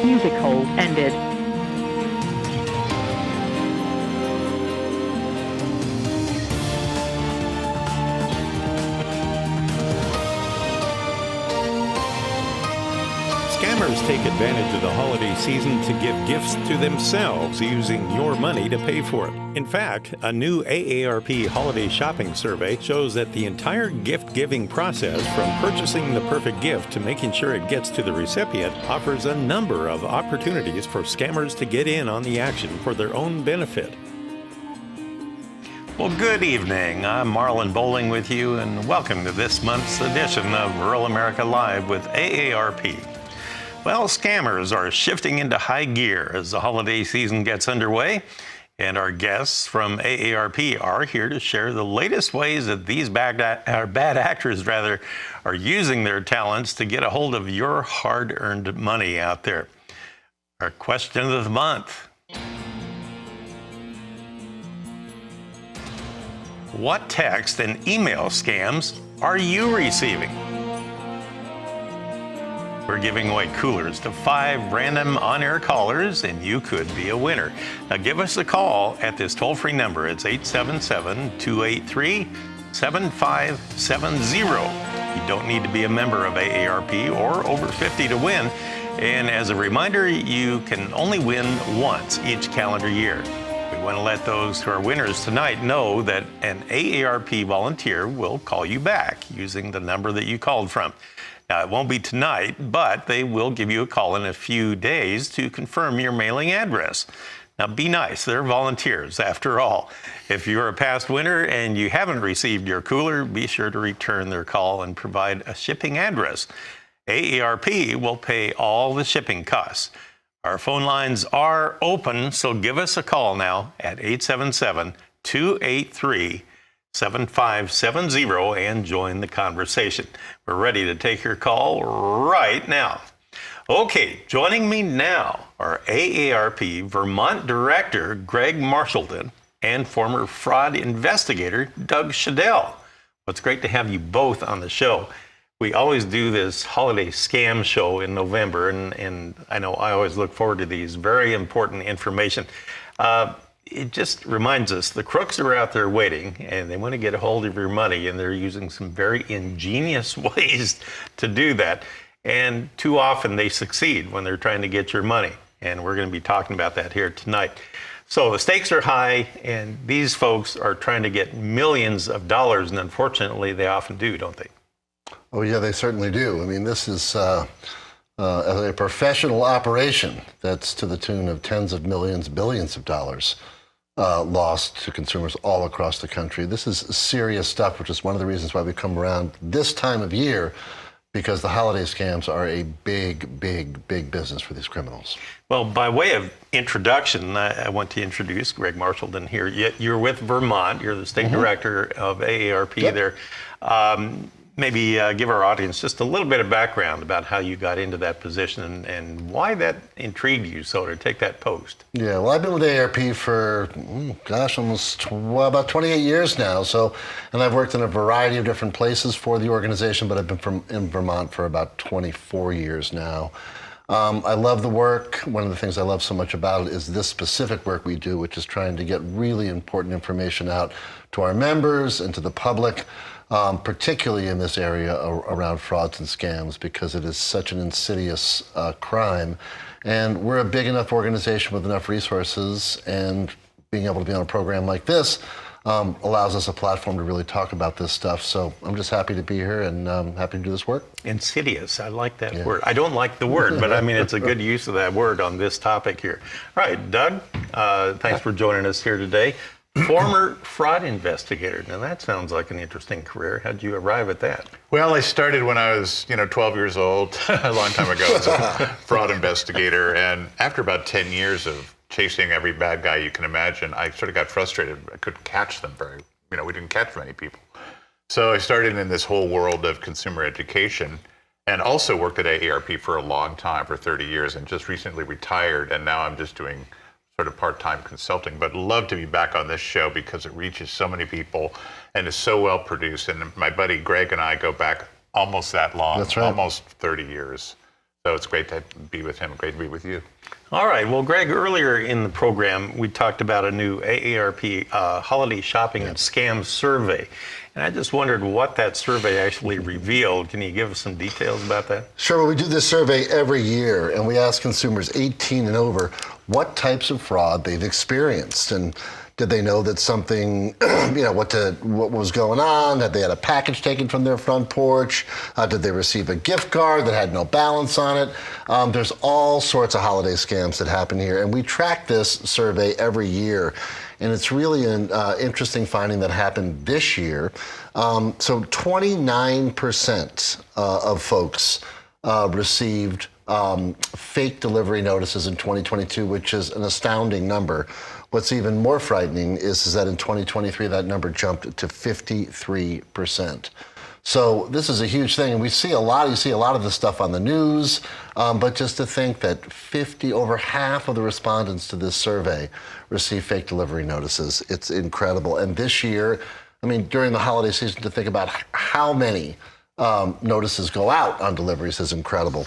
Music hold ended. Scammers take advantage of the holiday season to give gifts to themselves using your money to pay for it. In fact, a new AARP holiday shopping survey shows that the entire gift-giving process, from purchasing the perfect gift to making sure it gets to the recipient, offers a number of opportunities for scammers to get in on the action for their own benefit. Well, good evening. I'm Marlon Bowling with you, and welcome to this month's edition of Rural America Live with AARP. Well, scammers are shifting into high gear as the holiday season gets underway, and our guests from AARP are here to share the latest ways that these bad actors are using their talents to get a hold of your hard-earned money out there. Our question of the month: what text and email scams are you receiving? We're giving away coolers to 5 random on-air callers, and you could be a winner. Now give us a call at this toll-free number. It's 877-283-7570. You don't need to be a member of AARP or over 50 to win. And as a reminder, you can only win once each calendar year. We want to let those who are winners tonight know that an AARP volunteer will call you back using the number that you called from. Now, it won't be tonight, but they will give you a call in a few days to confirm your mailing address. Now, be nice. They're volunteers, after all. If you're a past winner and you haven't received your cooler, be sure to return their call and provide a shipping address. AARP will pay all the shipping costs. Our phone lines are open, so give us a call now at 877-283-7570 and join the conversation. We're ready to take your call right now. Okay, joining me now are AARP Vermont Director Greg Marchildon and former fraud investigator Doug Shadel. Well, it's great to have you both on the show. We always do this holiday scam show in November, and I know I always look forward to these. Very important information. It just reminds us the crooks are out there waiting, and they want to get a hold of your money, and they're using some very ingenious ways to do that. And too often they succeed when they're trying to get your money. And we're going to be talking about that here tonight. So the stakes are high, and these folks are trying to get millions of dollars, and unfortunately they often do, don't they? Oh, yeah, they certainly do. I mean, this is a professional operation that's to the tune of tens of millions, billions of dollars lost to consumers all across the country. This is serious stuff, which is one of the reasons why we come around this time of year, because the holiday scams are a big, big, big business for these criminals. Well, by way of introduction, I want to introduce Greg Marchildon here. You're with Vermont. You're the state director of AARP there. Maybe give our audience just a little bit of background about how you got into that position and why that intrigued you so to take that post. Yeah, well, I've been with AARP for, about 28 years now. And I've worked in a variety of different places for the organization, but I've been in Vermont for about 24 years now. I love the work. One of the things I love so much about it is this specific work we do, which is trying to get really important information out to our members and to the public. Particularly in this area around frauds and scams, because it is such an insidious crime. And we're a big enough organization with enough resources, and being able to be on a program like this allows us a platform to really talk about this stuff. So I'm just happy to be here and happy to do this work. Insidious, I like that word. I don't like the word, but I mean, it's a good use of that word on this topic here. All right, Doug, thanks for joining us here today. Former fraud investigator. Now that sounds like an interesting career. How'd you arrive at that? Well, I started when I was, 12 years old, a long time ago as a fraud investigator. And after about 10 years of chasing every bad guy you can imagine, I sort of got frustrated. I couldn't catch them we didn't catch many people. So I started in this whole world of consumer education and also worked at AARP for a long time, for 30 years, and just recently retired. And now I'm just doing sort of part-time consulting, but love to be back on this show because it reaches so many people and is so well produced. And my buddy Greg and I go back almost that long. That's right. Almost 30 years. So it's great to be with him. Great to be with you. All right. Well, Greg, earlier in the program, we talked about a new AARP holiday shopping and scam survey. And I just wondered what that survey actually revealed. Can you give us some details about that? Sure. Well, we do this survey every year, and we ask consumers 18 and over what types of fraud they've experienced. And did they know that something, what was going on? Had they had a package taken from their front porch? Did they receive a gift card that had no balance on it? There's all sorts of holiday scams that happen here, and we track this survey every year. And it's really an interesting finding that happened this year. So 29% of folks received fake delivery notices in 2022, which is an astounding number. What's even more frightening is that in 2023, that number jumped to 53%. So this is a huge thing, and you see a lot of this stuff on the news, but just to think that over half of the respondents to this survey received fake delivery notices, it's incredible. And this year, during the holiday season, to think about how many notices go out on deliveries is incredible.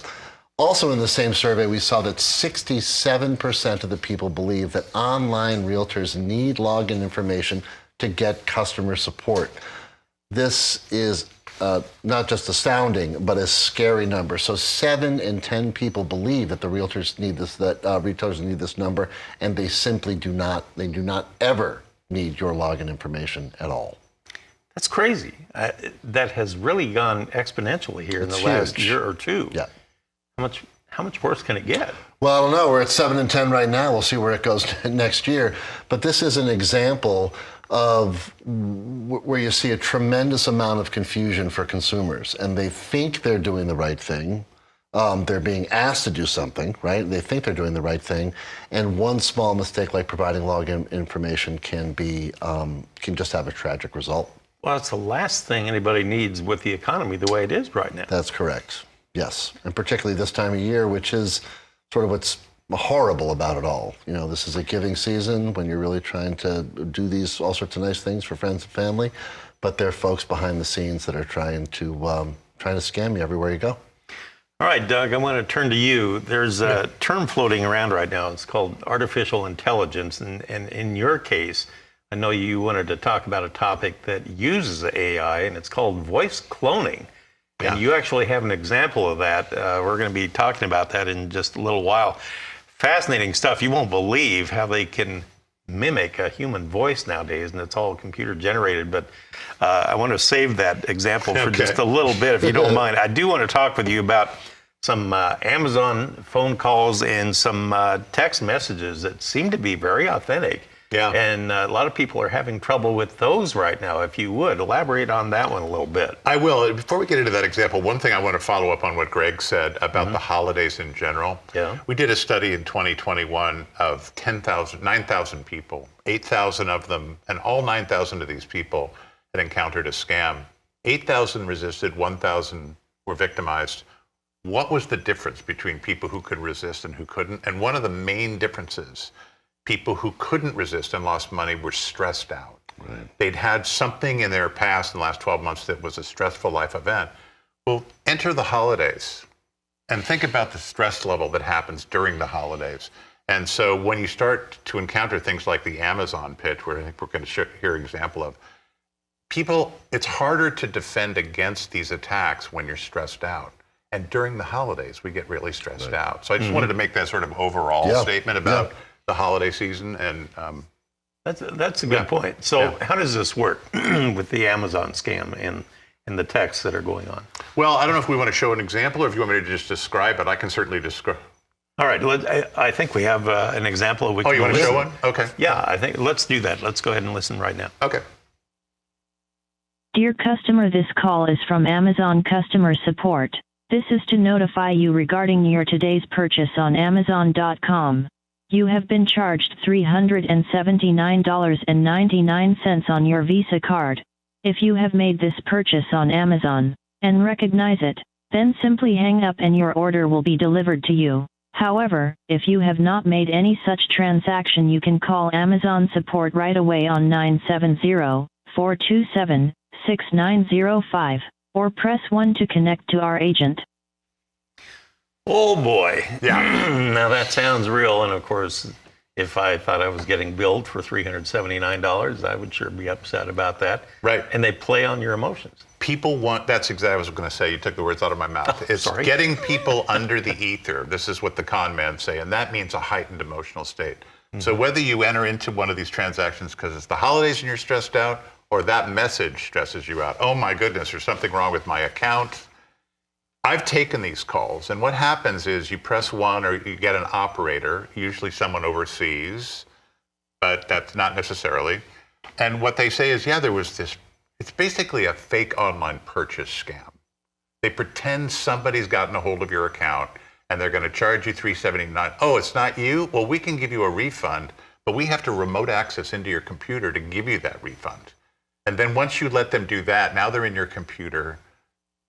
Also in the same survey, we saw that 67% of the people believe that online realtors need login information to get customer support. This is not just astounding, but a scary number. So 7 in 10 people believe that the realtors need this, retailers need this number, and they simply do not. They do not ever need your login information at all. That's crazy. That has really gone exponentially here in the last year or two. Yeah. How much worse can it get? Well, I don't know. We're at 7 in 10 right now. We'll see where it goes next year. But this is an example of where you see a tremendous amount of confusion for consumers, and they think they're doing the right thing. They're being asked to do something, right? They think they're doing the right thing, and one small mistake like providing login information can just have a tragic result. Well, it's the last thing anybody needs with the economy the way it is right now. That's correct. Yes, and particularly this time of year, which is sort of what's horrible about it all. This is a giving season when you're really trying to do all sorts of nice things for friends and family, but there are folks behind the scenes that are trying to scam you everywhere you go. All right, Doug, I want to turn to you. There's a term floating around right now. It's called artificial intelligence, and in your case, I know you wanted to talk about a topic that uses AI, and it's called voice cloning. And you actually have an example of that. We're going to be talking about that in just a little while. Fascinating stuff. You won't believe how they can mimic a human voice nowadays, and it's all computer generated. But I want to save that example for just a little bit, if you don't mind. I do want to talk with you about some Amazon phone calls and some text messages that seem to be very authentic. Yeah. And a lot of people are having trouble with those right now. If you would, elaborate on that one a little bit. I will. Before we get into that example, one thing I want to follow up on what Greg said about the holidays in general. Yeah. We did a study in 2021 of 9,000 people, 8,000 of them, and all 9,000 of these people had encountered a scam. 8,000 resisted, 1,000 were victimized. What was the difference between people who could resist and who couldn't? And one of the main differences, people who couldn't resist and lost money were stressed out. Right. They'd had something in their past in the last 12 months that was a stressful life event. Well, enter the holidays and think about the stress level that happens during the holidays. And so when you start to encounter things like the Amazon pitch, where I think we're going to hear an example of, people, it's harder to defend against these attacks when you're stressed out. And during the holidays, we get really stressed out. So I just wanted to make that sort of overall statement about the holiday season, and that's a good point. So how does this work with the Amazon scam and the texts that are going on? Well, I don't know if we want to show an example or if you want me to just describe it. I can certainly describe. All right, I think we have an example. You want to show one? Okay. Yeah, I think let's do that. Let's go ahead and listen right now. Okay. Dear customer, this call is from Amazon customer support. This is to notify you regarding your today's purchase on Amazon.com. You have been charged $379.99 on your Visa card. If you have made this purchase on Amazon and recognize it, then simply hang up and your order will be delivered to you. However, if you have not made any such transaction, you can call Amazon support right away on 970-427-6905 or press 1 to connect to our agent. Oh boy. Yeah. Now that sounds real. And of course, if I thought I was getting billed for $379, I would sure be upset about that. Right. And they play on your emotions. People want, that's exactly what I was going to say. You took the words out of my mouth. It's sorry. getting people under the ether. This is what the con men say, and that means a heightened emotional state. So whether you enter into one of these transactions because it's the holidays and you're stressed out, or that message stresses you out. Oh my goodness, there's something wrong with my account. I've taken these calls, and what happens is you press 1 or you get an operator, usually someone overseas, but that's not necessarily. And what they say is, yeah, there was this, it's basically a fake online purchase scam. They pretend somebody's gotten a hold of your account and they're going to charge you $379. Oh, it's not you? Well, we can give you a refund, but we have to remote access into your computer to give you that refund. And then once you let them do that, now they're in your computer.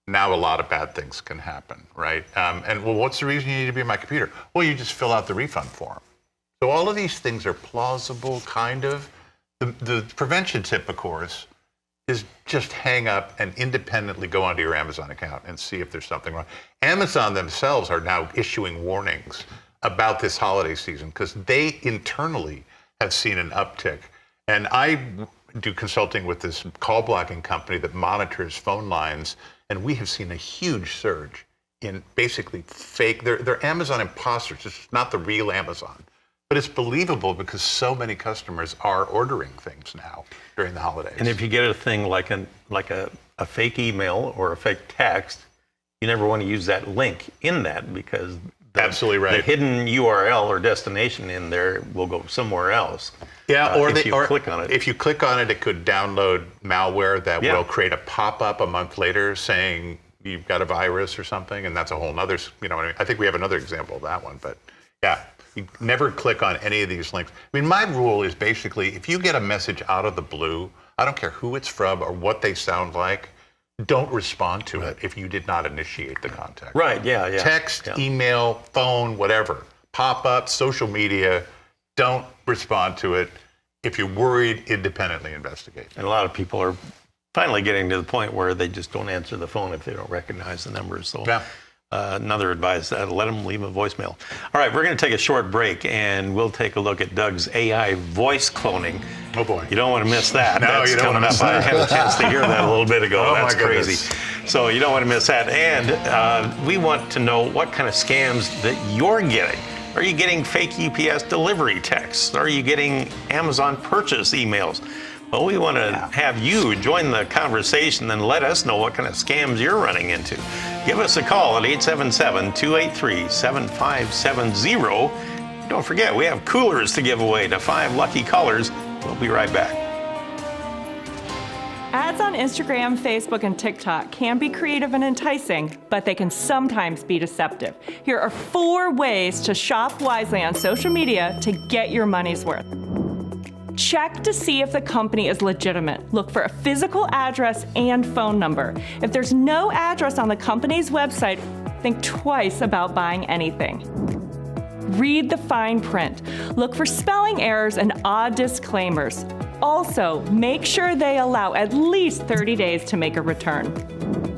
Now a lot of bad things can happen, right? And well, what's the reason you need to be in my computer? Well, you just fill out the refund form. So all of these things are plausible, kind of. The prevention tip, of course, is just hang up and independently go onto your Amazon account and see if there's something wrong. Amazon themselves are now issuing warnings about this holiday season because they internally have seen an uptick. And I do consulting with this call blocking company that monitors phone lines, and we have seen a huge surge in basically fake, they're Amazon imposters. It's not the real Amazon. But it's believable because so many customers are ordering things now during the holidays. And if you get a thing like a fake email or a fake text, you never want to use that link in that because absolutely right. The hidden URL or destination in there will go somewhere else. Yeah, or if you click on it. If you click on it, it could download malware that will create a pop-up a month later saying you've got a virus or something, and that's a whole nother, you know what I mean? I think we have another example of that one, but yeah. You never click on any of these links. I mean, my rule is basically, if you get a message out of the blue, I don't care who it's from or what they sound like, don't respond to it if you did not initiate the contact. Right, yeah. Text, email, phone, whatever, pop-up, social media, don't respond to it. If you're worried, independently investigate. And a lot of people are finally getting to the point where they just don't answer the phone if they don't recognize the numbers. So. Yeah. Another advice, let them leave a voicemail. All right, we're going to take a short break, and we'll take a look at Doug's AI voice cloning. Oh, boy. You don't want to miss that. No, That's you don't coming want to up. miss that. I had a chance to hear that a little bit ago. Oh, That's my goodness. crazy. So you don't want to miss that. And we want to know what kind of scams that you're getting. Are you getting fake UPS delivery texts? Are you getting Amazon purchase emails? Well, we want to have you join the conversation and let us know what kind of scams you're running into. Give us a call at 877-283-7570. Don't forget, we have coolers to give away to 5 lucky callers. We'll be right back. Ads on Instagram, Facebook, and TikTok can be creative and enticing, but they can sometimes be deceptive. Here are 4 ways to shop wisely on social media to get your money's worth. Check to see if the company is legitimate. Look for a physical address and phone number. If there's no address on the company's website, think twice about buying anything. Read the fine print. Look for spelling errors and odd disclaimers. Also, make sure they allow at least 30 days to make a return.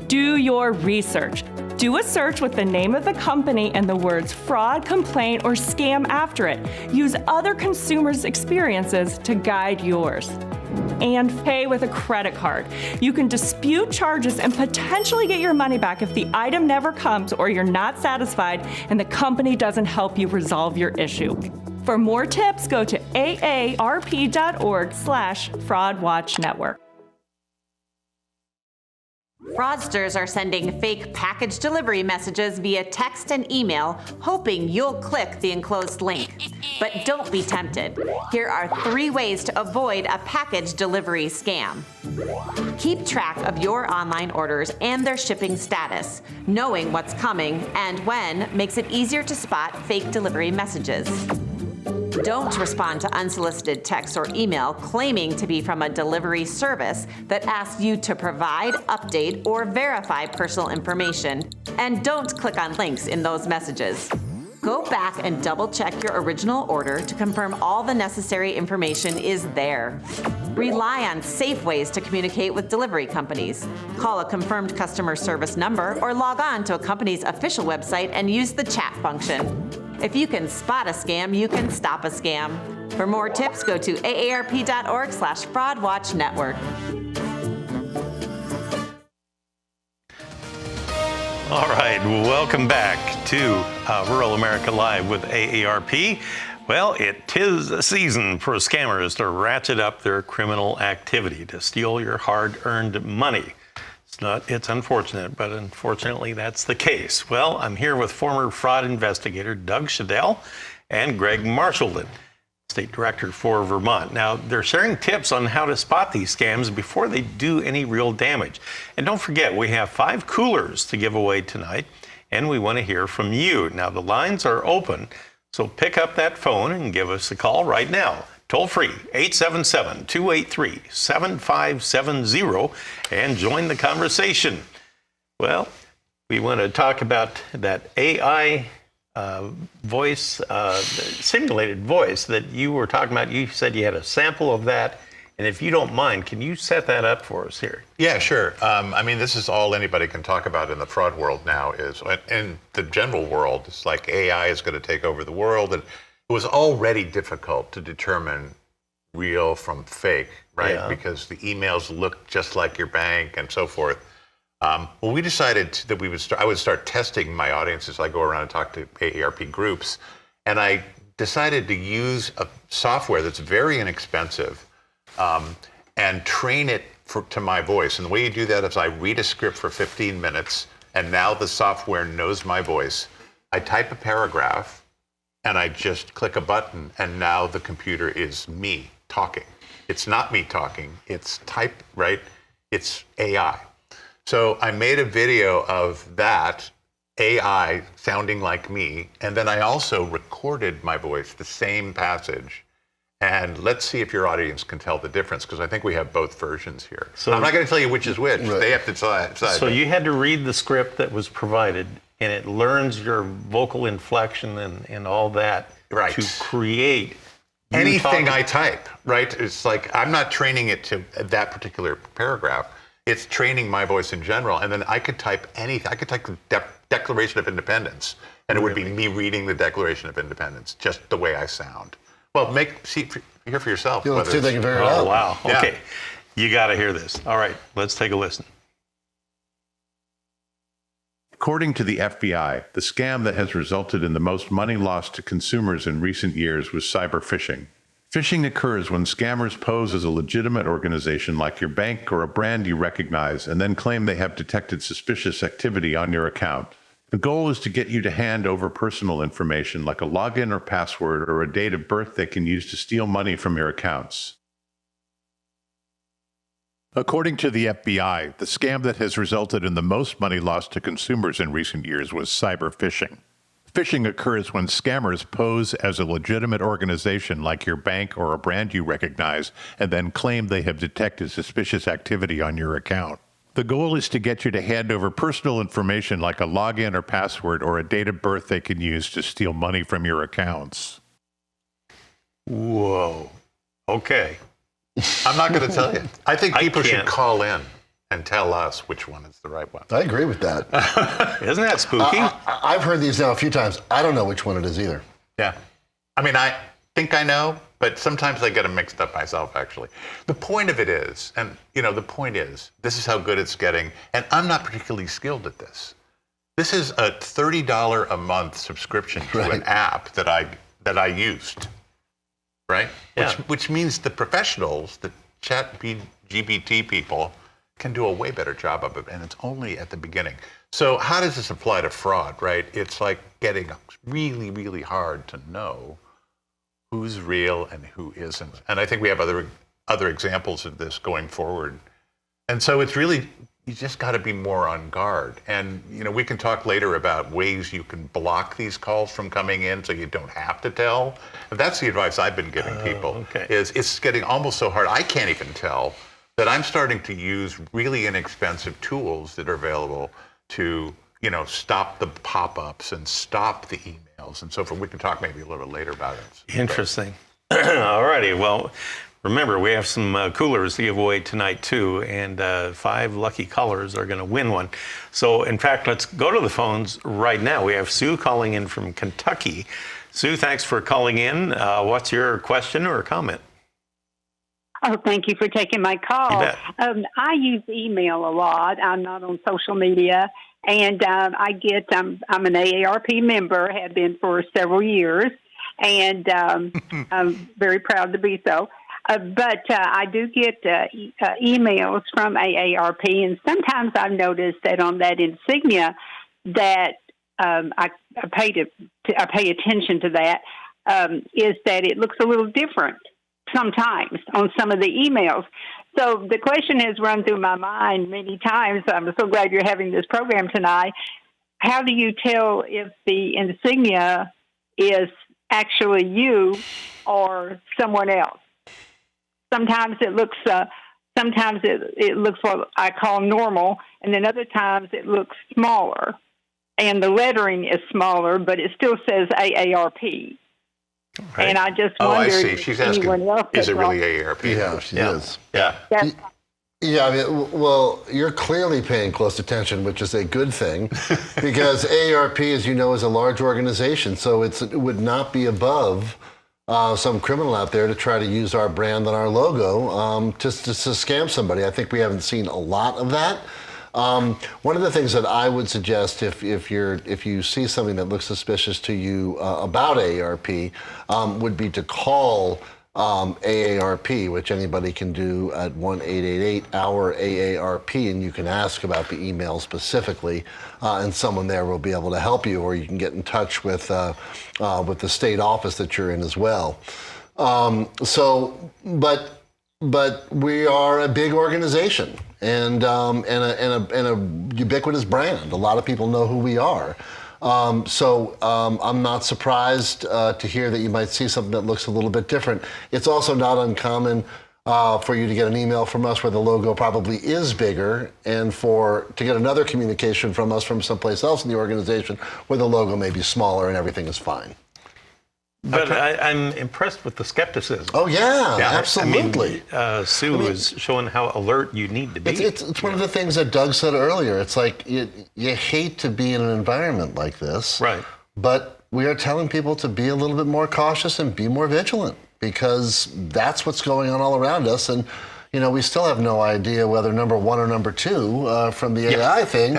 Do your research. Do a search with the name of the company and the words fraud, complaint, or scam after it. Use other consumers' experiences to guide yours. And pay with a credit card. You can dispute charges and potentially get your money back if the item never comes or you're not satisfied and the company doesn't help you resolve your issue. For more tips, go to aarp.org/fraudwatchnetwork. Fraudsters are sending fake package delivery messages via text and email, hoping you'll click the enclosed link. But don't be tempted. Here are 3 ways to avoid a package delivery scam. Keep track of your online orders and their shipping status. Knowing what's coming and when makes it easier to spot fake delivery messages. Don't respond to unsolicited text or email claiming to be from a delivery service that asks you to provide, update, or verify personal information. And don't click on links in those messages. Go back and double check your original order to confirm all the necessary information is there. Rely on safe ways to communicate with delivery companies. Call a confirmed customer service number or log on to a company's official website and use the chat function. If you can spot a scam, you can stop a scam. For more tips, go to aarp.org/fraudwatchnetwork. All right, welcome back to Rural America Live with AARP. Well, it is a season for scammers to ratchet up their criminal activity to steal your hard-earned money. It's unfortunate, but unfortunately that's the case. Well, I'm here with former fraud investigator Doug Shadel and Greg Marshallton, State Director for Vermont. Now, they're sharing tips on how to spot these scams before they do any real damage. And don't forget, we have 5 coolers to give away tonight, and we want to hear from you. Now, the lines are open, so pick up that phone and give us a call right now. Toll free, 877-283-7570, and join the conversation. Well, we want to talk about that AI voice, simulated voice that you were talking about. You said you had a sample of that. And if you don't mind, can you set that up for us here? Yeah, sure. I mean, this is all anybody can talk about in the fraud world now is, in the general world, it's like AI is going to take over the world. And it was already difficult to determine real from fake, right? Yeah. Because the emails look just like your bank and so forth. Well, we decided that I would start testing my audiences. I go around and talk to AARP groups, and I decided to use a software that's very inexpensive and train it to my voice. And the way you do that is I read a script for 15 minutes, and now the software knows my voice. I type a paragraph, and I just click a button, and now the computer is me talking. It's not me talking, it's type, right? It's AI. So I made a video of that AI sounding like me, and then I also recorded my voice, the same passage. And let's see if your audience can tell the difference, because I think we have both versions here. So I'm not going to tell you which is which. Right. They have to decide. So you had to read the script that was provided, and it learns your vocal inflection and all that to create anything I type, right? It's like I'm not training it to that particular paragraph. It's training my voice in general, and then I could type anything. I could type the Declaration of Independence, and it would be me reading the Declaration of Independence, just the way I sound. Well, hear for yourself. Let's see if they can figure it out. Oh, wow. Yeah. Okay. You got to hear this. All right, let's take a listen. According to the FBI, the scam that has resulted in the most money lost to consumers in recent years was cyber phishing. Phishing occurs when scammers pose as a legitimate organization like your bank or a brand you recognize and then claim they have detected suspicious activity on your account. The goal is to get you to hand over personal information like a login or password or a date of birth they can use to steal money from your accounts. According to the FBI, the scam that has resulted in the most money lost to consumers in recent years was cyber phishing. Phishing occurs when scammers pose as a legitimate organization like your bank or a brand you recognize and then claim they have detected suspicious activity on your account. The goal is to get you to hand over personal information like a login or password or a date of birth they can use to steal money from your accounts. Whoa. Okay. I'm not going to tell you. I think people should call in and tell us which one is the right one. I agree with that. Isn't that spooky? I've heard these now a few times. I don't know which one it is either. Yeah. I mean, I think I know, but sometimes I get them mixed up myself, actually. The point of it is, this is how good it's getting, and I'm not particularly skilled at this. This is a $30 a month subscription to an app that I used, right? Yeah. Which means the professionals, the ChatGPT people, can do a way better job of it, and it's only at the beginning. So how does this apply to fraud, right? It's like getting really, really hard to know who's real and who isn't. And I think we have other examples of this going forward. And so it's really, you just got to be more on guard. And we can talk later about ways you can block these calls from coming in so you don't have to tell. And that's the advice I've been giving people. Is it's getting almost so hard, I can't even tell, that I'm starting to use really inexpensive tools that are available to, stop the pop-ups and stop the emails and so forth. We can talk maybe a little bit later about it. Interesting. All righty. Well, remember, we have some coolers to give away tonight, too, and 5 lucky callers are going to win one. So, in fact, let's go to the phones right now. We have Sue calling in from Kentucky. Sue, thanks for calling in. What's your question or comment? Oh, thank you for taking my call. You bet. I use email a lot. I'm not on social media, and I'm an AARP member, have been for several years, and I'm very proud to be so. But I do get emails from AARP, and sometimes I've noticed that on that insignia that I pay attention to that, is that it looks a little different sometimes on some of the emails. So the question has run through my mind many times. I'm so glad you're having this program tonight. How do you tell if the insignia is actually you or someone else? Sometimes it looks what I call normal, and then other times it looks smaller, and the lettering is smaller, but it still says AARP. Right. And I just Oh, I wondered see. if She's anyone asking, else is has it really gone- AARP? Yeah, she is. Yeah. Yes. Yeah, I mean, well, you're clearly paying close attention, which is a good thing, because AARP, as you know, is a large organization, so it would not be above some criminal out there to try to use our brand and our logo to scam somebody. I think we haven't seen a lot of that. One of the things that I would suggest if you see something that looks suspicious to you about AARP would be to call AARP, which anybody can do at 1-888-OUR-AARP, and you can ask about the email specifically, and someone there will be able to help you, or you can get in touch with the state office that you're in as well. But we are a big organization and a ubiquitous brand. A lot of people know who we are. So I'm not surprised to hear that you might see something that looks a little bit different. It's also not uncommon for you to get an email from us where the logo probably is bigger, and to get another communication from us from someplace else in the organization where the logo may be smaller and everything is fine. But I'm impressed with the skepticism. Oh, yeah, absolutely. I mean, Sue is showing how alert you need to be. It's one of the things that Doug said earlier. It's like you hate to be in an environment like this. Right. But we are telling people to be a little bit more cautious and be more vigilant, because that's what's going on all around us. And, we still have no idea whether number 1 or number 2 from the AI thing,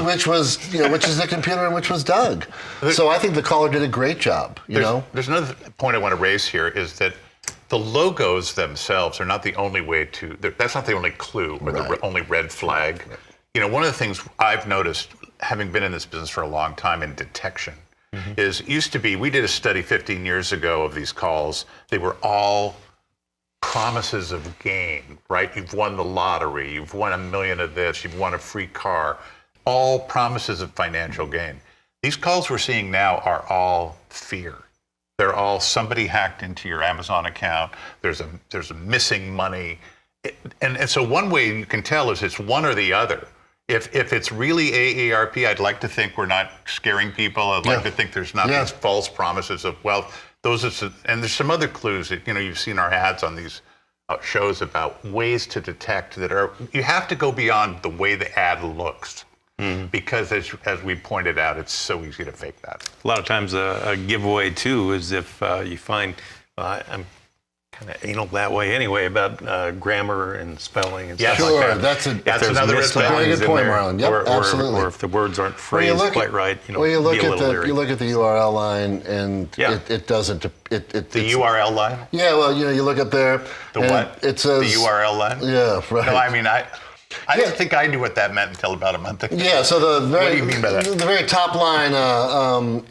which was the computer and which was Doug. So I think the caller did a great job. There's another point I want to raise here is that the logos themselves are not the only way that's not the only clue or the only red flag. One of the things I've noticed, having been in this business for a long time in detection, is it used to be, we did a study 15 years ago of these calls. They were all promises of gain, right? You've won the lottery, you've won $1 million of this, you've won a free car, all promises of financial gain. These calls we're seeing now are all fear. They're all somebody hacked into your Amazon account, there's a missing money. And so one way you can tell is it's one or the other. If it's really AARP, I'd like to think we're not scaring people. I'd like to think there's not these false promises of wealth. And there's some other clues that, you've seen our ads on these shows about ways to detect you have to go beyond the way the ad looks, because as we pointed out, it's so easy to fake that. A lot of times a giveaway, too, is if you find, I'm kind of anal that way anyway, about grammar and spelling and stuff like that. That's another very good point, Marlon. Yep, absolutely. Or if the words aren't phrased quite right, you look at the URL line, and it doesn't. The URL line? Yeah, well, you look at there. The what? It says the URL line. Yeah, right. No, I mean I didn't think I knew what that meant until about a month ago. Yeah. So what do you mean by that? The very top line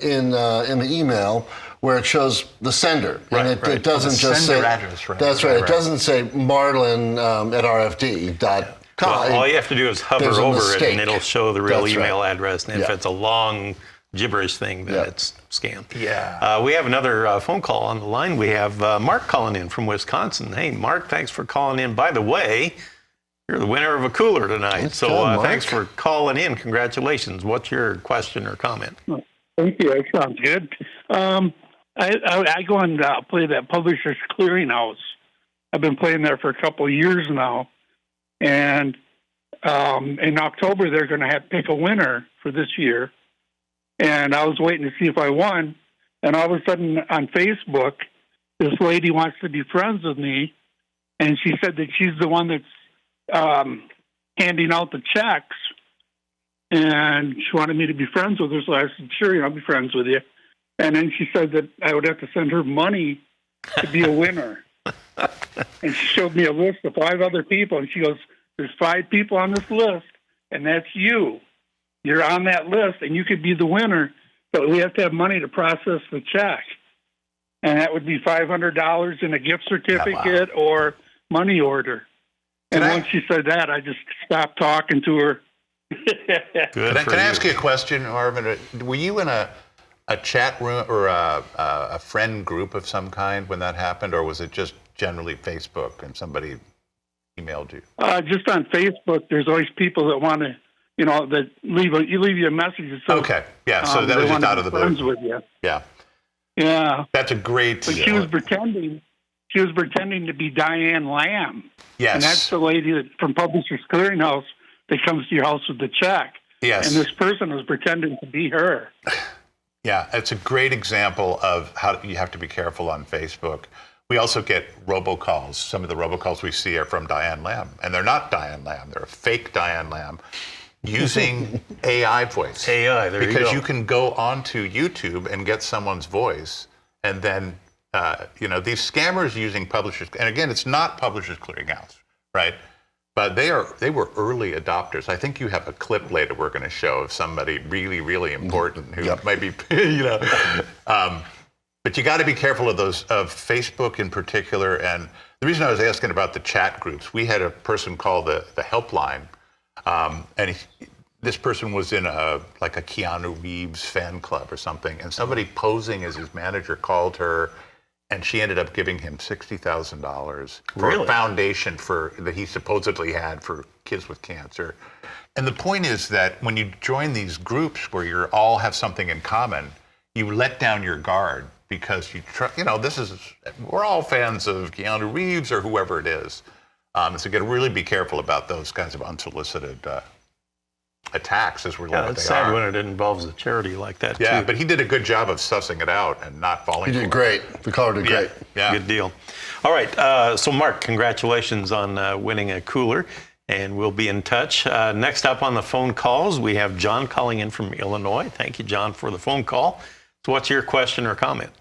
in the email, where it shows the sender, and it doesn't just say address, right? That's right. It doesn't say Marlin at rfd.com. Well, all you have to do is hover over it, and it'll show the real email right. address. And if it's a long gibberish thing, then it's scam. Yeah. We have another phone call on the line. We have Mark calling in from Wisconsin. Hey, Mark, thanks for calling in. By the way, You're the winner of a cooler tonight. Good So job, Mark. thanks for calling in. Congratulations. What's your question or comment? Thank you. That sounds good. I go and play that Publishers Clearinghouse. I've been playing there for a couple of years now. And in October, they're going to have to pick a winner for this year. And I was waiting to see if I won. And all of a sudden on Facebook, this lady wants to be friends with me. And she said that she's the one that's handing out the checks. And she wanted me to be friends with her. So I said, sure, I'll be friends with you. And then she said that I would have to send her money to be a winner. And she showed me a list of 5 other people. And she goes, there's 5 people on this list, and that's you. You're on that list, and you could be the winner. But we have to have money to process the check. And that would be $500 in a gift certificate or money order. And once she said that, I just stopped talking to her. Good. Can I ask you a question, Marvin? Were you in a chat room or a friend group of some kind when that happened, or was it just generally Facebook and somebody emailed you? Just on Facebook, there's always people that want to, that leave you a message. That says, Okay, yeah. So that was just out of the friends blue. with you. Yeah, Yeah. that's a great. But she was pretending. She was pretending to be Diane Lamb. Yes. And that's the lady from Publishers Clearinghouse that comes to your house with the check. Yes. And this person was pretending to be her. Yeah, it's a great example of how you have to be careful on Facebook. We also get robocalls. Some of the robocalls we see are from Diane Lamb, and they're not Diane Lamb. They're a fake Diane Lamb using AI voice. AI, there you go. Because you can go onto YouTube and get someone's voice, and then, these scammers using Publishers, and again, it's not Publishers Clearinghouse, right? But they were early adopters. I think you have a clip later we're going to show of somebody really, really important who might be, but you got to be careful of those, of Facebook in particular. And the reason I was asking about the chat groups, we had a person call the helpline, and this person was in a Keanu Reeves fan club or something, and somebody posing as his manager called her. And she ended up giving him $60,000 for a foundation that he supposedly had for kids with cancer. And the point is that when you join these groups where you all have something in common, you let down your guard because we're all fans of Keanu Reeves or whoever it is. So you got to really be careful about those kinds of unsolicited attacks as we're It's sad when it involves a charity like that, Yeah, too. but he did a good job of sussing it out and not falling He for did it. great. The caller did great. Yeah. Good deal. All right. So, Mark, congratulations on winning a cooler, and we'll be in touch. Next up on the phone calls, we have John calling in from Illinois. Thank you, John, for the phone call. So what's your question or comment?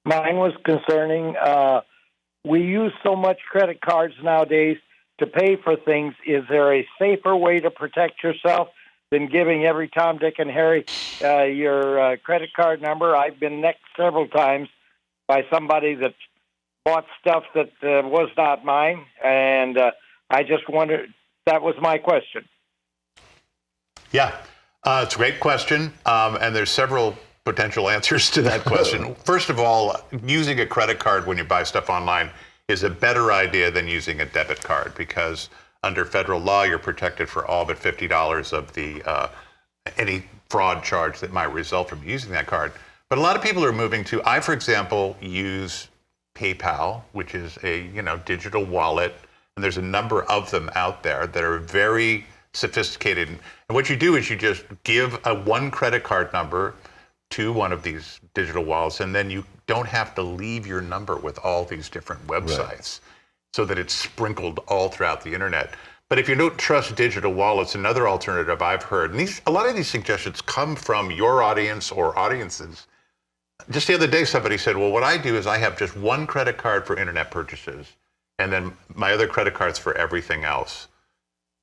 Mine was concerning, we use so much credit cards nowadays to pay for things. Is there a safer way to protect yourself than giving every Tom, Dick, and Harry your credit card number? I've been nicked several times by somebody that bought stuff that was not mine, and I just wondered, that was my question. Yeah, it's a great question, and there's several potential answers to that question. First of all, using a credit card when you buy stuff online is a better idea than using a debit card, because under federal law, you're protected for all but $50 of the any fraud charge that might result from using that card. But a lot of people are moving to, I, for example, use PayPal, which is a digital wallet, and there's a number of them out there that are very sophisticated. And what you do is you just give one credit card number to one of these digital wallets, and then you don't have to leave your number with all these different websites, so that it's sprinkled all throughout the internet. But if you don't trust digital wallets, another alternative I've heard, and a lot of these suggestions come from your audience or audiences. Just the other day, somebody said, well, what I do is I have just one credit card for internet purchases, and then my other credit cards for everything else,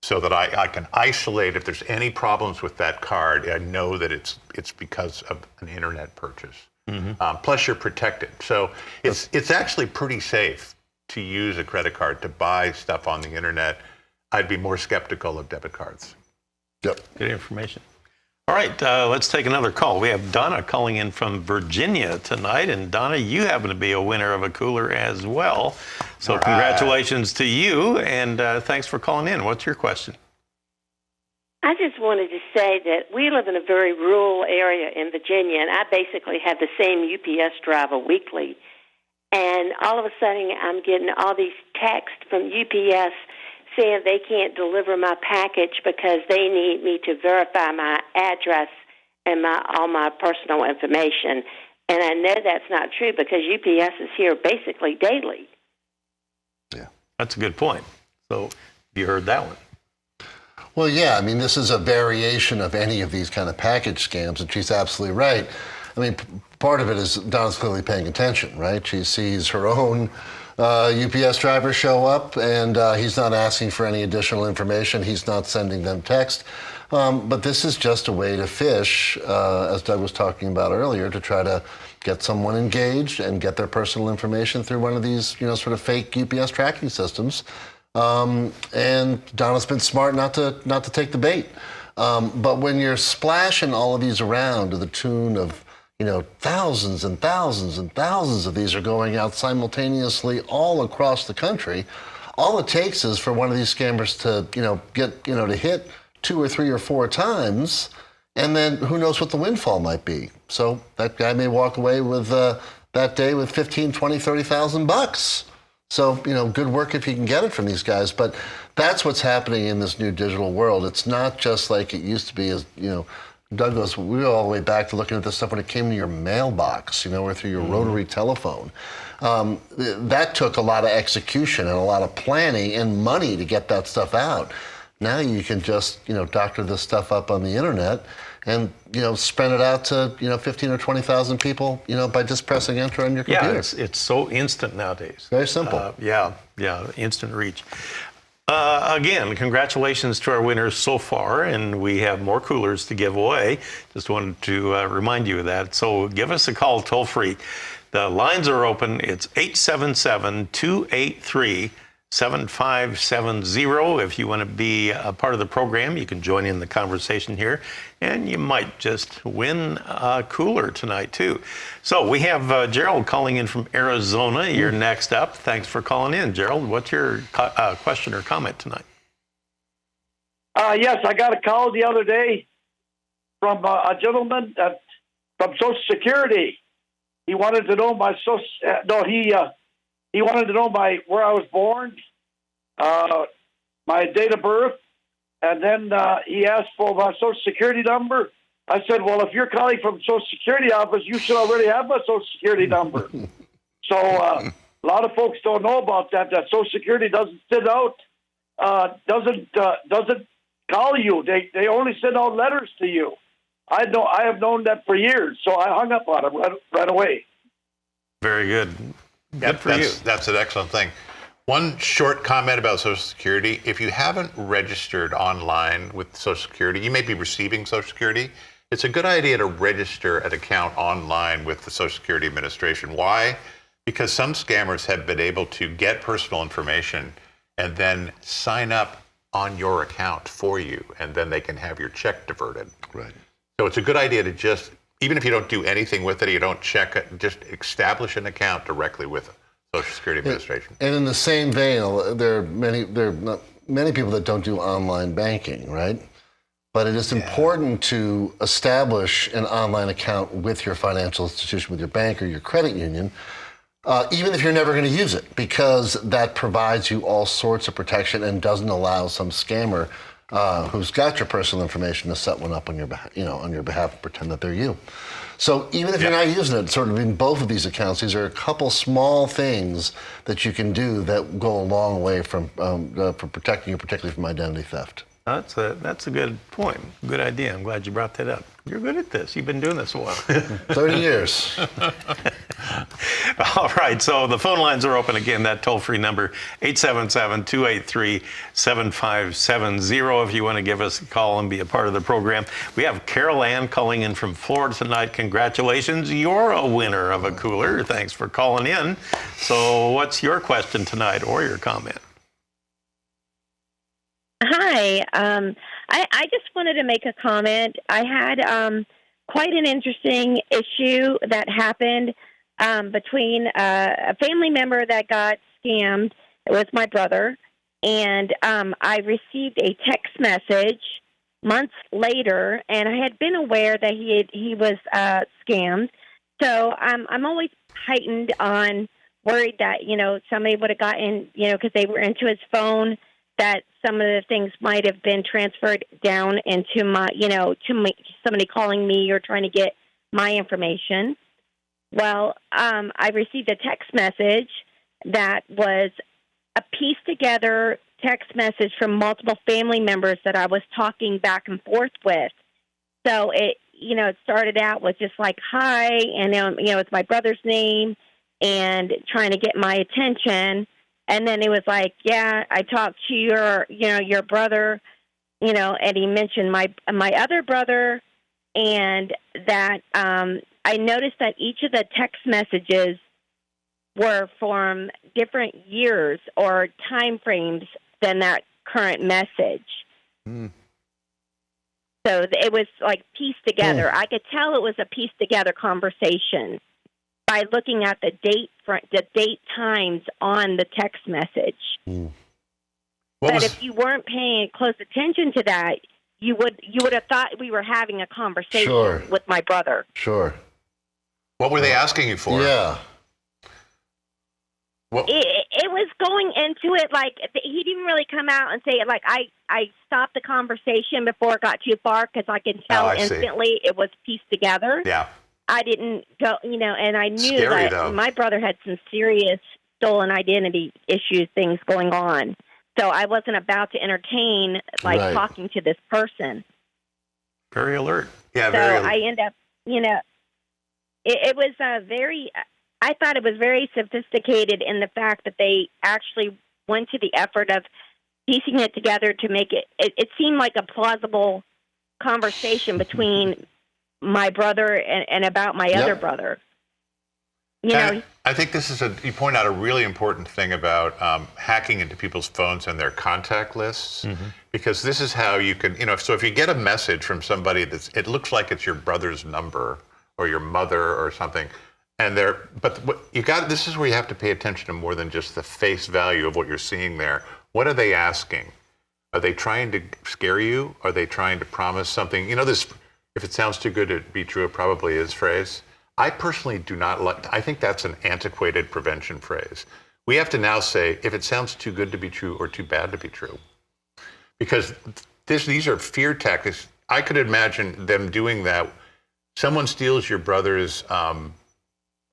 so that I can isolate if there's any problems with that card. I know that it's because of an internet purchase. Plus, you're protected. So it's actually pretty safe to use a credit card to buy stuff on the internet. I'd be more skeptical of debit cards. Yep. Good information. All right, let's take another call. We have Donna calling in from Virginia tonight. And Donna, you happen to be a winner of a cooler as well. So All right. Congratulations to you, and thanks for calling in. What's your question? I just wanted to say that we live in a very rural area in Virginia, and I basically have the same UPS driver weekly. And all of a sudden, I'm getting all these texts from UPS saying they can't deliver my package because they need me to verify my address and all my personal information. And I know that's not true because UPS is here basically daily. Yeah. That's a good point. So you heard that one. Well, yeah, I mean, this is a variation of any of these kind of package scams, and she's absolutely right. I mean, part of it is Donna's clearly paying attention, right? She sees her own UPS driver show up, and he's not asking for any additional information. He's not sending them text. But this is just a way to fish, as Doug was talking about earlier, to try to get someone engaged and get their personal information through one of these, sort of fake UPS tracking systems. And Donna's been smart not to take the bait. But when you're splashing all of these around to the tune of thousands and thousands and thousands of these are going out simultaneously all across the country. All it takes is for one of these scammers to, get, to hit 2 or 3 or 4 times, and then who knows what the windfall might be. So that guy may walk away with that day with 15, 20, 30,000 bucks. So, good work if you can get it from these guys. But that's what's happening in this new digital world. It's not just like it used to be, as, Doug goes, we go all the way back to looking at this stuff when it came to your mailbox, or through your rotary telephone. That took a lot of execution and a lot of planning and money to get that stuff out. Now you can just, doctor this stuff up on the internet and, spread it out to, 15 or 20,000 people, by just pressing enter on your computer. Yeah, it's so instant nowadays. Very simple. Yeah, instant reach. Again, congratulations to our winners so far, and we have more coolers to give away. Just wanted to remind you of that. So give us a call toll free. The lines are open. It's 877-283-7570. If you want to be a part of the program, you can join in the conversation here, and you might just win a cooler tonight, too. So we have Gerald calling in from Arizona. You're next up. Thanks for calling in, Gerald. What's your question or comment tonight? Yes, I got a call the other day from a gentleman from Social Security. He wanted to know my he wanted to know where I was born, my date of birth, and then he asked for my Social Security number. I said, well, if you're calling from Social Security office, you should already have my Social Security number. So a lot of folks don't know about that Social Security doesn't send out, doesn't call you. They only send out letters to you. I have known that for years, so I hung up on him right away. Very good. Good for you. That's an excellent thing. One short comment about Social Security. If you haven't registered online with Social Security, you may be receiving Social Security. It's a good idea to register an account online with the Social Security Administration. Why? Because some scammers have been able to get personal information and then sign up on your account for you, and then they can have your check diverted. Right. So it's a good idea to just, even if you don't do anything with it, you don't check it, just establish an account directly with Social Security Administration. And in the same vein, there are not many people that don't do online banking, right? But it is important to establish an online account with your financial institution, with your bank or your credit union, even if you're never going to use it, because that provides you all sorts of protection and doesn't allow some scammer who's got your personal information to set one up on your behalf, and pretend that they're you. So even if you're not using it, sort of in both of these accounts, these are a couple small things that you can do that go a long way from for protecting you, particularly from identity theft. That's a good point. Good idea. I'm glad you brought that up. You're good at this. You've been doing this a while. 30 years. All right. So the phone lines are open again. That toll-free number, 877-283-7570. If you want to give us a call and be a part of the program. We have Carol Ann calling in from Florida tonight. Congratulations. You're a winner of a cooler. Thanks for calling in. So what's your question tonight or your comment? Hi, Hi. I just wanted to make a comment. I had quite an interesting issue that happened between a family member that got scammed. It was my brother. And I received a text message months later, and I had been aware that he was scammed. So I'm always heightened on worried that, somebody would have gotten, because they were into his phone, that some of the things might have been transferred down into my, somebody calling me or trying to get my information. Well, I received a text message that was a pieced together text message from multiple family members that I was talking back and forth with. So it started out with just like, hi, and it's my brother's name and trying to get my attention. And then it was like, yeah, I talked to your brother, and he mentioned my other brother, and that I noticed that each of the text messages were from different years or time frames than that current message. Mm. So it was like pieced together. I could tell it was a pieced together conversation by looking at the date times on the text message. Mm. But if you weren't paying close attention to that, you would have thought we were having a conversation with my brother. Sure. What were they asking you for? Yeah. It was going into it like he didn't really come out and say it. Like I stopped the conversation before it got too far because I could tell instantly it was pieced together. Yeah. I didn't go, and I knew Scary, that my brother had some serious stolen identity issues, things going on. So I wasn't about to entertain talking to this person. Very alert. Yeah, so I end up, it was very. I thought it was very sophisticated in the fact that they actually went to the effort of piecing it together to make it seemed like a plausible conversation between my brother and about my other brother. I think you point out a really important thing about hacking into people's phones and their contact lists, because this is how you can, so if you get a message from somebody it looks like it's your brother's number or your mother or something, this is where you have to pay attention to more than just the face value of what you're seeing there. What are they asking? Are they trying to scare you? Are they trying to promise something? This, if it sounds too good to be true, it probably is phrase. I personally do not like, I think that's an antiquated prevention phrase. We have to now say, if it sounds too good to be true or too bad to be true. Because these are fear tactics. I could imagine them doing that. Someone steals your brother's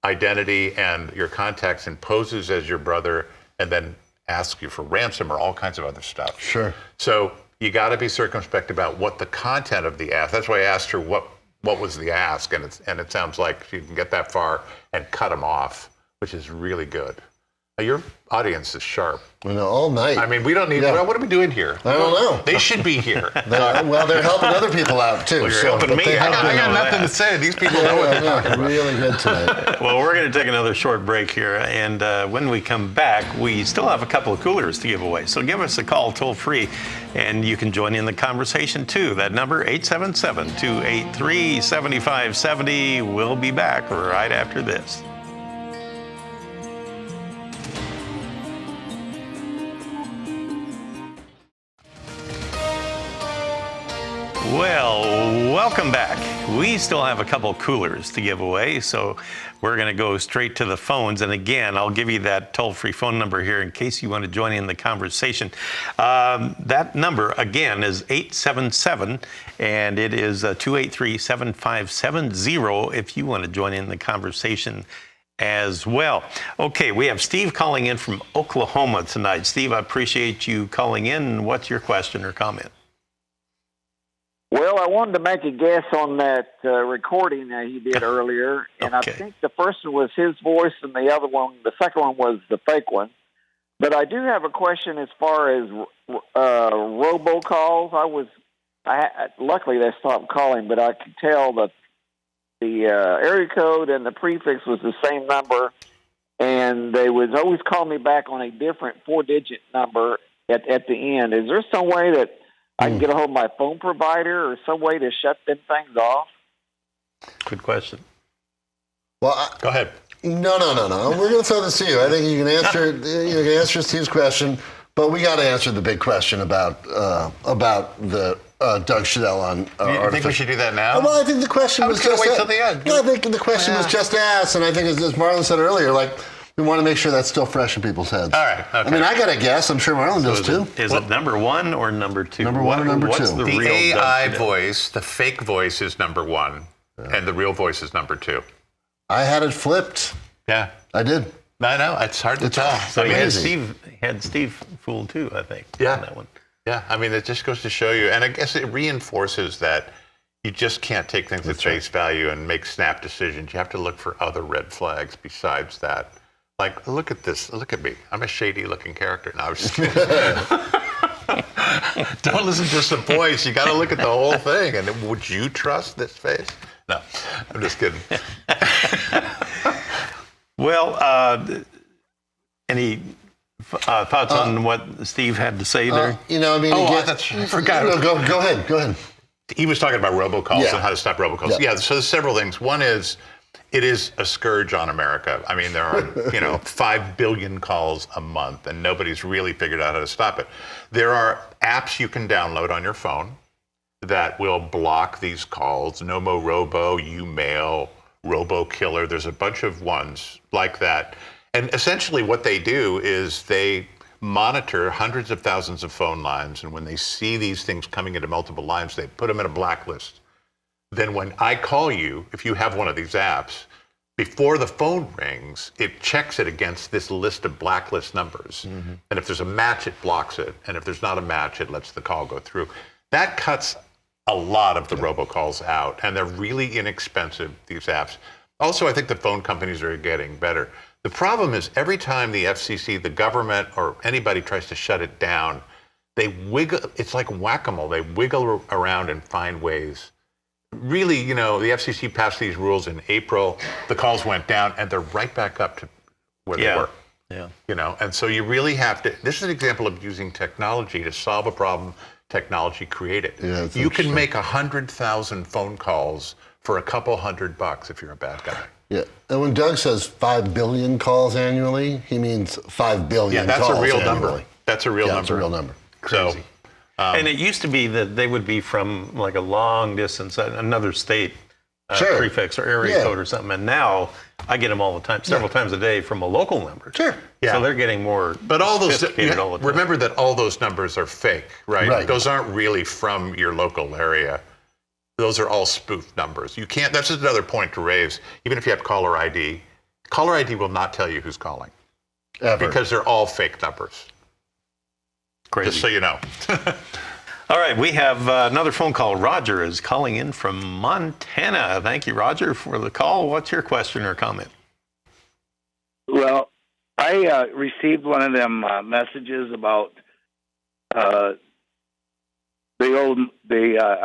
identity and your contacts and poses as your brother and then asks you for ransom or all kinds of other stuff. Sure. So you got to be circumspect about what the content of the ask. That's why I asked her what was the ask, and it sounds like she can get that far and cut them off, which is really good. Your audience is sharp. All night. I mean, we don't need. What are we doing here? I don't know. They should be here. They're helping other people out too. Well, you're helping me. I got nothing to say. These people know what they're talking about. Really good tonight. Well, we're going to take another short break here, and when we come back, we still have a couple of coolers to give away. So give us a call toll free, and you can join in the conversation too. That number 877-283-7570. We'll be back right after this. Well, welcome back. We still have a couple coolers to give away, so we're going to go straight to the phones. And again, I'll give you that toll-free phone number here in case you want to join in the conversation. That number, again, is 877, and it is 283-7570 if you want to join in the conversation as well. Okay, we have Steve calling in from Oklahoma tonight. Steve, I appreciate you calling in. What's your question or comment? Well, I wanted to make a guess on that recording that he did earlier, and I think the first one was his voice, and the second one was the fake one. But I do have a question as far as robocalls. Luckily they stopped calling, but I could tell that the area code and the prefix was the same number, and they would always call me back on a different 4-digit number at the end. Is there some way that I can get a hold of my phone provider or some way to shut them things off? Good question. Well, Go ahead. No. We're going to throw this to you. I think you can answer Steve's question, but we got to answer the big question about the Doug Shadel on You think we should do that now? Well, I think the question was just wait till the end. No, I think the question was just asked, and I think as Marlon said earlier, we want to make sure that's still fresh in people's heads. All right. Okay. I mean, I got to guess. I'm sure Marlon does too. Is it number one or number two? Number one or number what's two? The The real AI Doug Shadel? voice, the fake voice, is number one, and the real voice is number two. I had it flipped. Yeah, I did. I know. It's hard to tell. So you Amazing. had Steve fooled too, I think. Yeah. On that one. Yeah, I mean, it just goes to show you, and I guess it reinforces that you just can't take things at face value and make snap decisions. You have to look for other red flags besides that. Like, look at this. Look at me. I'm a shady-looking character. No, I was just kidding. Don't listen to just the voice. You got to look at the whole thing. And would you trust this face? No, I'm just kidding. Well, any thoughts on what Steve had to say there? I forgot. No, go ahead. He was talking about robocalls Yeah. and how to stop robocalls. Yeah. Yeah, so there's several things. One is, it is a scourge on America. I mean, there are 5 billion calls a month, and nobody's really figured out how to stop it. There are apps you can download on your phone that will block these calls. Nomo Robo, Umail, Robo Killer. There's a bunch of ones like that. And essentially what they do is they monitor hundreds of thousands of phone lines. And when they see these things coming into multiple lines, they put them in a blacklist. Then when I call you, if you have one of these apps, before the phone rings, it checks it against this list of blacklist numbers. Mm-hmm. And if there's a match, it blocks it. And if there's not a match, it lets the call go through. That cuts a lot of the robocalls out. And they're really inexpensive, these apps. Also, I think the phone companies are getting better. The problem is every time the FCC, the government, or anybody tries to shut it down, they wiggle. It's like whack-a-mole. They wiggle around and find ways. Really, the FCC passed these rules in April. The calls went down, and they're right back up to where they were. Yeah. And so you really have to. This is an example of using technology to solve a problem technology created. Yeah, you can make 100,000 phone calls for a couple $100 if you're a bad guy. Yeah, and when Doug says 5 billion calls annually, he means 5 billion that's calls a real annually. number. That's a real number. That's a real number. Crazy. And it used to be that they would be from like a long distance, another state prefix or area code or something. And now I get them all the time, several times a day from a local number. Sure. Yeah. So they're getting more But all those, sophisticated all the time. remember that all those numbers are fake, right? Right. Those aren't really from your local area. Those are all spoofed numbers. You can't, that's just another point to raise. Even if you have caller ID will not tell you who's calling. Ever. Because they're all fake numbers. Crazy. Just so you know. All right, we have another phone call. Roger is calling in from Montana. Thank you, Roger, for the call. What's your question or comment? Well, I received one of them messages about I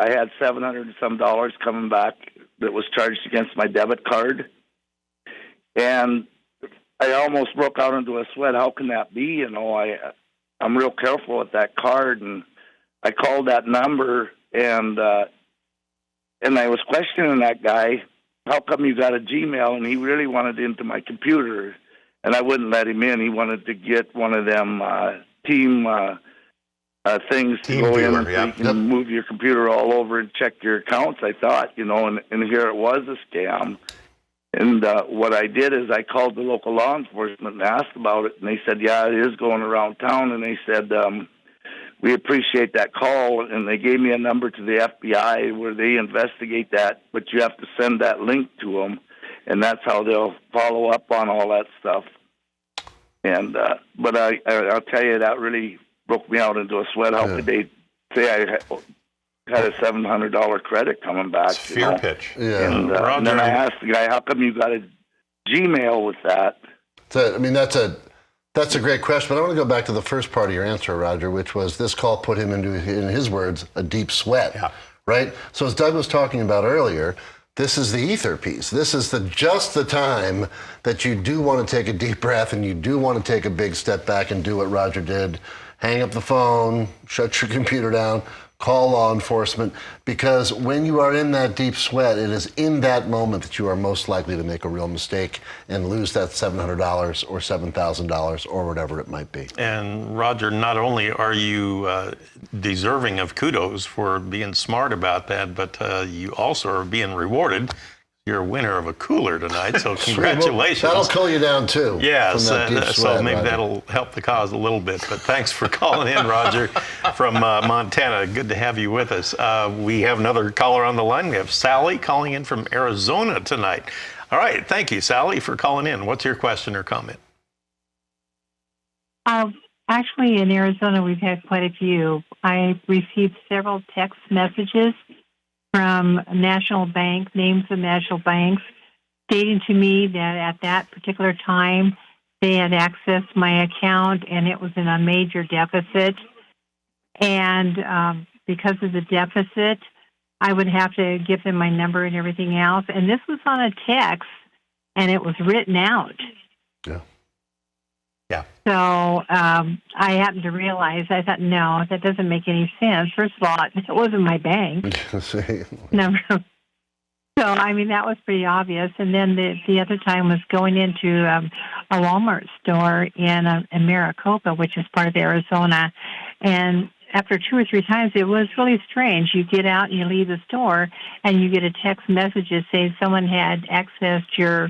had $700 and some coming back that was charged against my debit card, and I almost broke out into a sweat. How can that be? I'm real careful with that card, and I called that number, and I was questioning that guy. How come you got a Gmail? And he really wanted into my computer, and I wouldn't let him in. He wanted to get one of them team things to go in, and so you can move your computer all over and check your accounts. I thought, and here it was a scam. And what I did is I called the local law enforcement and asked about it, and they said, yeah, it is going around town. And they said, we appreciate that call, and they gave me a number to the FBI where they investigate that, but you have to send that link to them, and that's how they'll follow up on all that stuff. And but I'll tell you, that really broke me out into a sweat. How could they say I had a $700 credit coming back? It's fear pitch. Yeah. And then I asked the guy, how come you got a Gmail with that? That's a great question, but I want to go back to the first part of your answer, Roger, which was this call put him into, in his words, a deep sweat, right? So as Doug was talking about earlier, this is the ether piece. This is just the time that you do want to take a deep breath and you do want to take a big step back and do what Roger did. Hang up the phone, shut your computer down, call law enforcement, because when you are in that deep sweat, it is in that moment that you are most likely to make a real mistake and lose that $700 or $7,000 or whatever it might be. And Roger, not only are you deserving of kudos for being smart about that, but you also are being rewarded. You're a winner of a cooler tonight, so congratulations. Well, that'll cool you down too. Yes, Sweat, so maybe Roger. that'll help the cause a little bit. But thanks for calling in, Roger, from Montana. Good to have you with us. We have another caller on the line. We have Sally calling in from Arizona tonight. All right, thank you, Sally, for calling in. What's your question or comment? Actually, in Arizona, we've had quite a few. I received several text messages from national bank, names of national banks, stating to me that at that particular time they had accessed my account and it was in a major deficit. And because of the deficit, I would have to give them my number and everything else. And this was on a text, and it was written out. Yeah. Yeah. So I happened to realize, I thought, no, that doesn't make any sense. First of all, it wasn't my bank. Number. So, I mean, that was pretty obvious. And then the other time was going into a Walmart store in Maricopa, which is part of Arizona. And after 2 or 3 times, it was really strange. You get out and you leave the store, and you get a text message that says someone had accessed your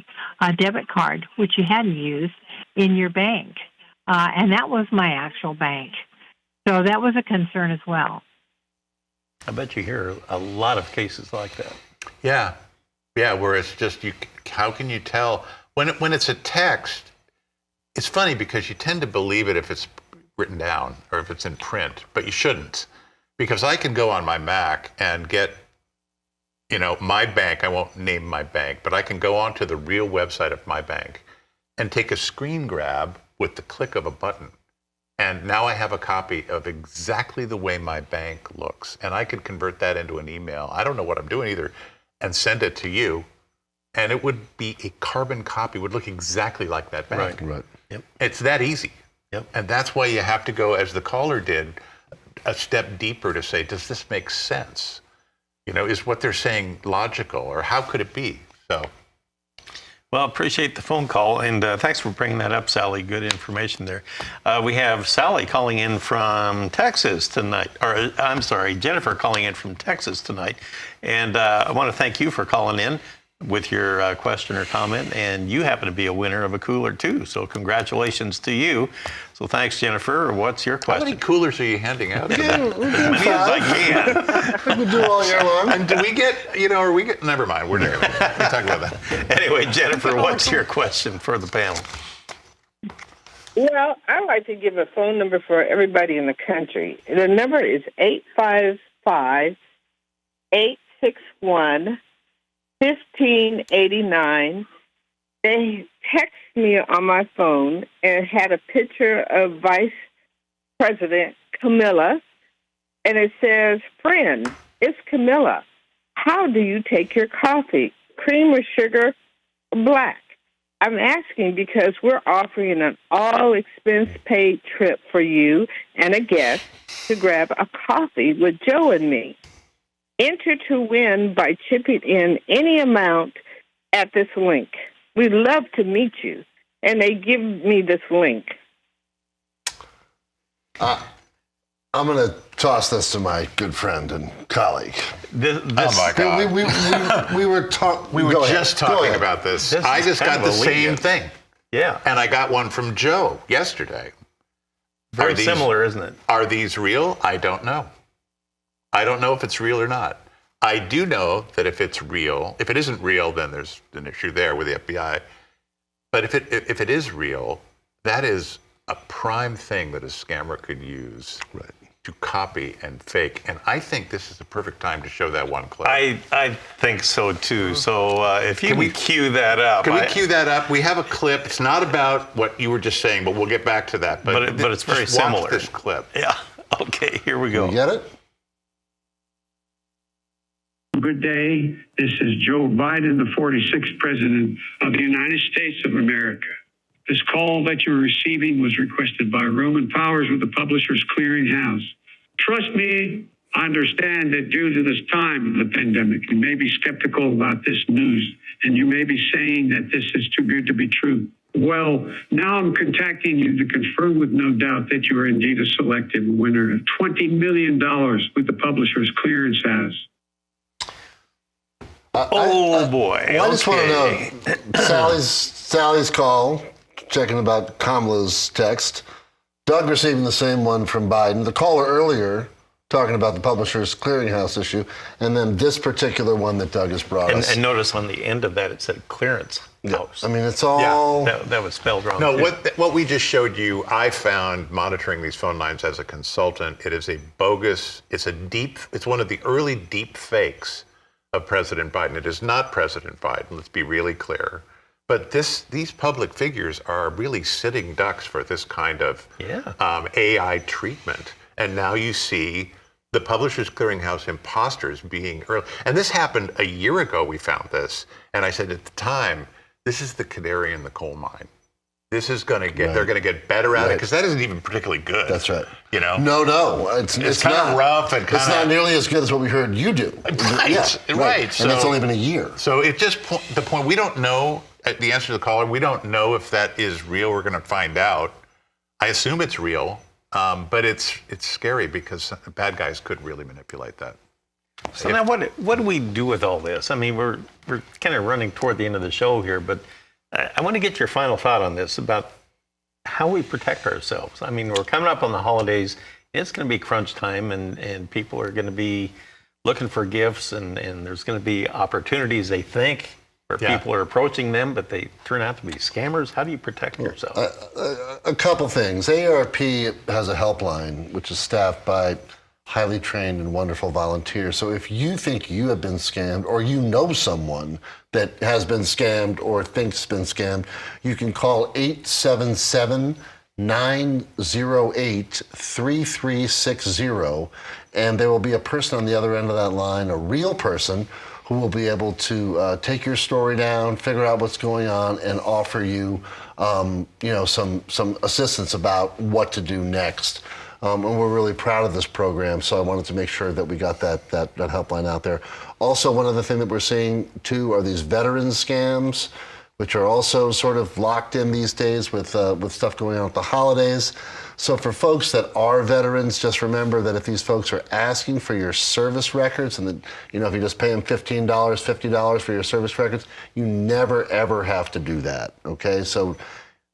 debit card, which you hadn't used, in your bank. And that was my actual bank. So that was a concern as well. I bet you hear a lot of cases like that. Yeah. Yeah, where it's just, how can you tell? When it's a text, it's funny because you tend to believe it if it's written down or if it's in print, but you shouldn't. Because I can go on my Mac and get, my bank, I won't name my bank, but I can go onto the real website of my bank and take a screen grab with the click of a button. And now I have a copy of exactly the way my bank looks. And I could convert that into an email. I don't know what I'm doing either, and send it to you. And it would be a carbon copy, would look exactly like that bank. Right. Yep. It's that easy. Yep. And that's why you have to go, as the caller did, a step deeper to say, does this make sense? Is what they're saying logical, or how could it be? So. Well, appreciate the phone call, and thanks for bringing that up, Sally. Good information there. We have Sally calling in from Texas tonight, or I'm sorry, Jennifer calling in from Texas tonight. And I want to thank you for calling in with your question or comment, and you happen to be a winner of a cooler too, so congratulations to you. So thanks, Jennifer. What's your question? How many coolers are you handing out? As many as I can. We do all year long. And do we get, never mind, we're not going to talk about that. Anyway, Jennifer, what's your question for the panel? Well, I'd like to give a phone number for everybody in the country. The number is 855-861-1589. They text me on my phone and had a picture of Vice President Camilla, and it says, "Friend, it's Camilla. How do you take your coffee? Cream or sugar or black?" I'm asking because we're offering an all-expense-paid trip for you and a guest to grab a coffee with Joe and me. Enter to win by chipping in any amount at this link. We'd love to meet you. And they give me this link. I'm going to toss this to my good friend and colleague. Oh my God! We were just talking about this. I just got the same thing. Yeah, and I got one from Joe yesterday. Very similar, isn't it? Are these real? I don't know. I don't know if it's real or not. I do know that if it's real, if it isn't real, then there's an issue there with the FBI. But if it is real, that is a prime thing that a scammer could use to copy and fake. And I think this is the perfect time to show that one clip. I think so too. So if you can cue that up. Can we cue that up? We have a clip. It's not about what you were just saying, but we'll get back to that. But it's very similar. Watch this clip. Yeah. Okay, here we go. You get it? Good day. This is Joe Biden, the 46th President of the United States of America. This call that you're receiving was requested by Roman Powers with the Publishers Clearing House. Trust me, I understand that due to this time of the pandemic, you may be skeptical about this news, and you may be saying that this is too good to be true. Well, now I'm contacting you to confirm with no doubt that you are indeed a selected winner of $20 million with the Publishers Clearance House. Boy. I just want to know, Sally's call, checking about Kamala's text, Doug receiving the same one from Biden, the caller earlier talking about the Publishers Clearinghouse issue, and then this particular one that Doug has brought us. And notice on the end of that it said clearance house. I mean, it's all... Yeah, that was spelled wrong. No, what we just showed you, I found monitoring these phone lines as a consultant, it is a bogus, it's one of the early deep fakes of President Biden. It is not President Biden, let's be really clear. But these public figures are really sitting ducks for this kind of AI treatment. And now you see the Publishers Clearinghouse imposters being early. And this happened a year ago, we found this. And I said at the time, this is the canary in the coal mine. This is going to get, they're going to get better at it, because that isn't even particularly good. That's right. You know? No. It's kind of rough and kind of... It's not nearly as good as what we heard you do. Right. And it's only been a year. So it just, the point, we don't know, the answer to the caller, we don't know if that is real. We're going to find out. I assume it's real. But it's scary because bad guys could really manipulate that. So now what do we do with all this? I mean, we're kind of running toward the end of the show here, but I want to get your final thought on this about how we protect ourselves. I mean, we're coming up on the holidays. It's going to be crunch time, and people are going to be looking for gifts, and there's going to be opportunities, they think, where people are approaching them, but they turn out to be scammers. How do you protect yourself? A couple things. AARP has a helpline, which is staffed by highly trained and wonderful volunteers. So if you think you have been scammed, or you know someone that has been scammed or thinks been scammed, you can call 877-908-3360, and there will be a person on the other end of that line, a real person, who will be able to take your story down, figure out what's going on, and offer you, some assistance about what to do next. And we're really proud of this program, so I wanted to make sure that we got that helpline out there. Also, one other thing that we're seeing too are these veteran scams, which are also sort of locked in these days with stuff going on at the holidays. So for folks that are veterans, just remember that if these folks are asking for your service records, and that, if you just pay them $15, $50 for your service records, you never ever have to do that. Okay, so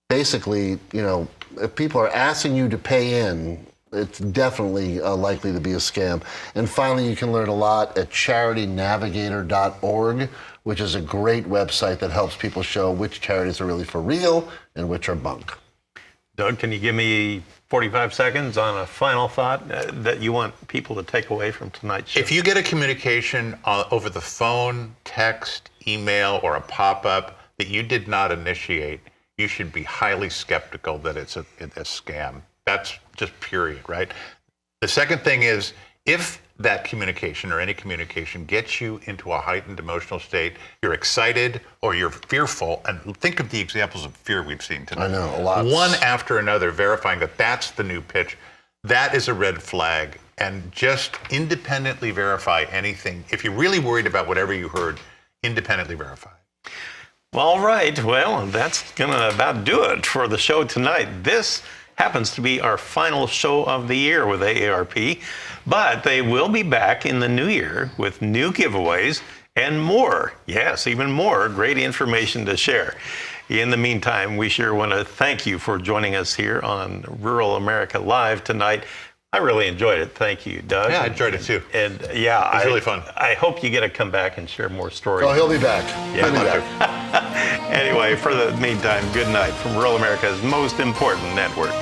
basically, if people are asking you to pay in, it's definitely likely to be a scam. And finally, you can learn a lot at charitynavigator.org, which is a great website that helps people show which charities are really for real and which are bunk. Doug, can you give me 45 seconds on a final thought that you want people to take away from tonight's show? If you get a communication over the phone, text, email, or a pop-up that you did not initiate, you should be highly skeptical that it's a scam. That's just period, right? The second thing is, if that communication or any communication gets you into a heightened emotional state, you're excited or you're fearful, and think of the examples of fear we've seen tonight. I know, a lot. One after another, verifying that that's the new pitch. That is a red flag, and just independently verify anything. If you're really worried about whatever you heard, independently verify. All right, well, that's going to about do it for the show tonight. This happens to be our final show of the year with AARP, but they will be back in the new year with new giveaways and more. Yes, even more great information to share. In the meantime, we sure want to thank you for joining us here on Rural America Live tonight. I really enjoyed it. Thank you, Doug. Yeah, I enjoyed it too. And it was really fun. I hope you get to come back and share more stories. Oh, he'll be back. Yeah, he'll be back. Anyway, for the meantime, good night from Rural America's most important network.